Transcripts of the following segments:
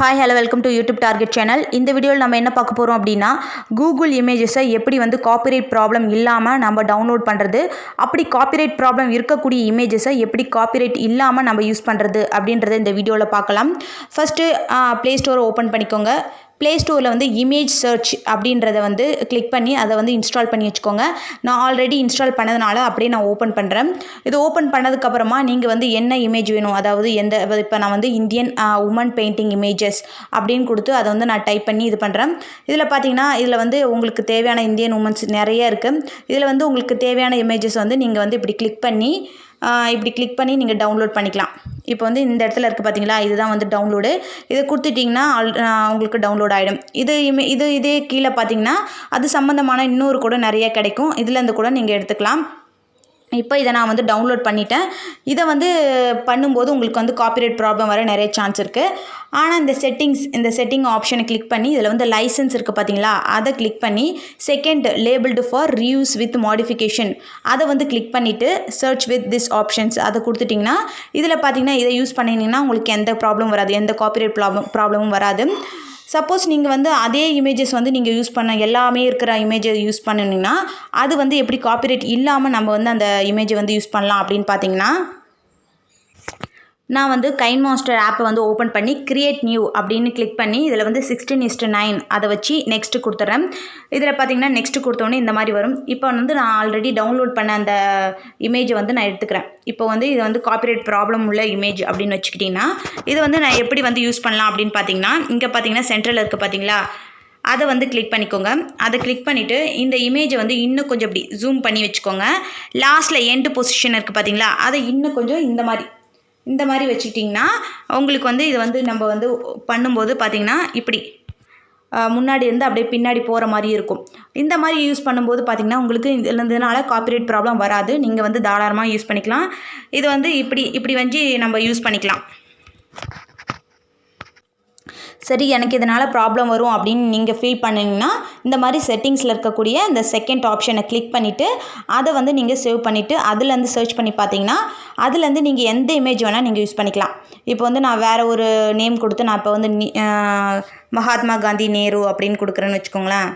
Hi, hello, welcome to YouTube Target channel. இந்த வீடியோவில் நம்ம என்ன பார்க்க போகிறோம் அப்படின்னா கூகுள் இமேஜஸை எப்படி காப்பிரைட் ப்ராப்ளம் இல்லாமல் நம்ம டவுன்லோட் பண்ணுறது, அப்படி காப்பிரைட் ப்ராப்ளம் இருக்கக்கூடிய இமேஜஸை எப்படி காப்பிரைட் இல்லாமல் நம்ம யூஸ் பண்ணுறது அப்படின்றத இந்த வீடியோவில் பார்க்கலாம். ஃபஸ்ட்டு ப்ளே ஸ்டோரை ஓப்பன் பண்ணிக்கோங்க. ப்ளே ஸ்டோரில் இமேஜ் சர்ச் அப்படின்றத கிளிக் பண்ணி அதை இன்ஸ்டால் பண்ணி வச்சுக்கோங்க. நான் ஆல்ரெடி இன்ஸ்டால் பண்ணதுனால அப்படியே நான் ஓப்பன் பண்ணுறேன். இது ஓப்பன் பண்ணதுக்கப்புறமா நீங்கள் என்ன இமேஜ் வேணும், அதாவது இப்போ நான் இந்தியன் உமன் பெயிண்டிங் இமேஜஸ் அப்படின்னு கொடுத்து அதை நான் டைப் பண்ணி இது பண்ணுறேன். இதில் பார்த்தீங்கன்னா இதில் உங்களுக்கு தேவையான இந்தியன் உமன்ஸ் நிறைய இருக்குது. இதில் உங்களுக்கு தேவையான இமேஜஸ் நீங்கள் இப்படி கிளிக் பண்ணி நீங்கள் டவுன்லோட் பண்ணிக்கலாம். இப்போ இந்த இடத்துல இருக்குது பார்த்தீங்களா, இதுதான் டவுன்லோடு. இதை கொடுத்துட்டிங்கன்னா உங்களுக்கு டவுன்லோட் ஆகிடும். இதே கீழே பார்த்தீங்கன்னா அது சம்மந்தமான இன்னொரு கூட நிறைய கிடைக்கும். இதுலேருந்து கூட நீங்கள் எடுத்துக்கலாம். இப்போ இதை நான் டவுன்லோட் பண்ணிட்டேன். இதை பண்ணும்போது உங்களுக்கு காப்பிரைட் ப்ராப்ளம் வர நிறைய சான்ஸ் இருக்குது. ஆனால் இந்த செட்டிங் ஆப்ஷனை கிளிக் பண்ணி இதில் லைசன்ஸ் இருக்குது பார்த்தீங்களா, அதை கிளிக் பண்ணி second labelled for reuse with modification அதை கிளிக் பண்ணிவிட்டு சர்ச் வித் திஸ் ஆப்ஷன்ஸ் அதை கொடுத்துட்டிங்கன்னா இதில் பார்த்தீங்கன்னா இதை யூஸ் பண்ணிங்கன்னா உங்களுக்கு எந்த ப்ராப்ளம் வராது, எந்த காப்பிரைட் ப்ராப்ளமும் வராது. சப்போஸ் நீங்கள் அதே இமேஜஸ் நீங்கள் யூஸ் பண்ண எல்லாமே இருக்கிற இமேஜை யூஸ் பண்ணிங்கன்னா அது எப்படி காப்பிரைட் இல்லாமல் நம்ம அந்த இமேஜை யூஸ் பண்ணலாம் அப்படின்னு பார்த்தீங்கன்னா, நான் கைன் மாஸ்டர் ஆப்பை ஓப்பன் பண்ணி கிரியேட் நியூ அப்படின்னு கிளிக் பண்ணி இதில் 16:9 அதை வச்சு நெக்ஸ்ட்டு கொடுத்துட்றேன். இதில் பார்த்தீங்கன்னா நெக்ஸ்ட்டு கொடுத்தோன்னே இந்த மாதிரி வரும். இப்போ நான் ஆல்ரெடி டவுன்லோட் பண்ண அந்த இமேஜை நான் எடுத்துக்கிறேன். இப்போ இது காப்பிரைட் ப்ராப்ளம் உள்ள இமேஜ் அப்படின்னு வச்சுக்கிட்டிங்கன்னா இது நான் எப்படி யூஸ் பண்ணலாம் அப்படின்னு பார்த்தீங்கன்னா, இங்கே பார்த்தீங்கன்னா சென்ட்ரலில் இருக்குது பார்த்தீங்களா, அதை கிளிக் பண்ணிக்கோங்க. அதை கிளிக் பண்ணிவிட்டு இந்த இமேஜை இன்னும் கொஞ்சம் இப்படி ஜூம் பண்ணி வச்சுக்கோங்க. லாஸ்ட்டில் எண்டு பொசிஷன் இருக்குது பார்த்தீங்களா, அதை இன்னும் கொஞ்சம் இந்த மாதிரி வச்சுக்கிட்டிங்கன்னா உங்களுக்கு இது நம்ம பண்ணும்போது பார்த்திங்கன்னா இப்படி முன்னாடி இருந்து அப்படியே பின்னாடி போகிற மாதிரி இருக்கும். இந்த மாதிரி யூஸ் பண்ணும்போது பார்த்திங்கன்னா உங்களுக்கு இதனால காப்பிரைட் ப்ராப்ளம் வராது. நீங்கள் தாராளமாக யூஸ் பண்ணிக்கலாம். இது இப்படி நம்ம யூஸ் பண்ணிக்கலாம். சரி, எனக்கு இதனால் ப்ராப்ளம் வரும் அப்படின்னு நீங்கள் ஃபீல் பண்ணிங்கன்னா இந்த மாதிரி செட்டிங்ஸில் இருக்கக்கூடிய இந்த செகண்ட் ஆப்ஷனை கிளிக் பண்ணிவிட்டு அதை நீங்கள் சேவ் பண்ணிவிட்டு அதுலேருந்து சர்ச் பண்ணி பார்த்தீங்கன்னா அதுலேருந்து நீங்கள் எந்த இமேஜ் வேணால் நீங்கள் யூஸ் பண்ணிக்கலாம். இப்போ நான் வேறு ஒரு நேம் கொடுத்து நான் இப்போ மகாத்மா காந்தி நேரு அப்படின்னு கொடுக்குறேன்னு வச்சுக்கோங்களேன்.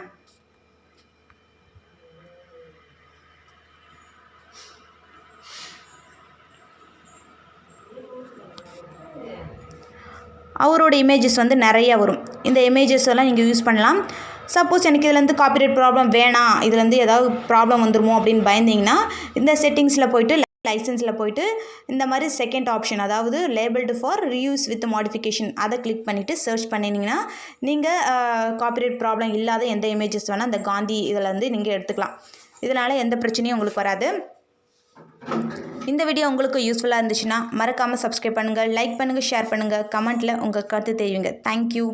அவரோட இமேஜஸ் நிறைய வரும். இந்த இமேஜஸ் எல்லாம் நீங்கள் யூஸ் பண்ணலாம். சப்போஸ் எனக்கு இதுலேருந்து காப்பிரைட் ப்ராப்ளம் வேணாம், இதுலேருந்து ஏதாவது ப்ராப்ளம் வந்துருமோ அப்படின்னு பயந்தீங்கன்னா இந்த செட்டிங்ஸில் போய்ட்டு லைசன்ஸில் போய்ட்டு இந்த மாதிரி செகண்ட் ஆப்ஷன், அதாவது labelled for reuse with modification அதை கிளிக் பண்ணிவிட்டு சர்ச் பண்ணிங்கன்னா நீங்கள் காப்பிரைட் ப்ராப்ளம் இல்லாத எந்த இமேஜஸ் வேணால் அந்த காந்தி இதில் நீங்கள் எடுத்துக்கலாம். இதனால் எந்த பிரச்சனையும் உங்களுக்கு வராது. இந்த வீடியோ உங்களுக்கு யூஸ்ஃபுல்லாக இருந்துச்சுன்னா மறக்காமல் சப்ஸ்கிரைப் பண்ணுங்கள், லைக் பண்ணுங்கள், ஷேர் பண்ணுங்கள், கமெண்ட்டில் உங்கள் கருத்து தெரிவிங்க. தேங்க்யூ.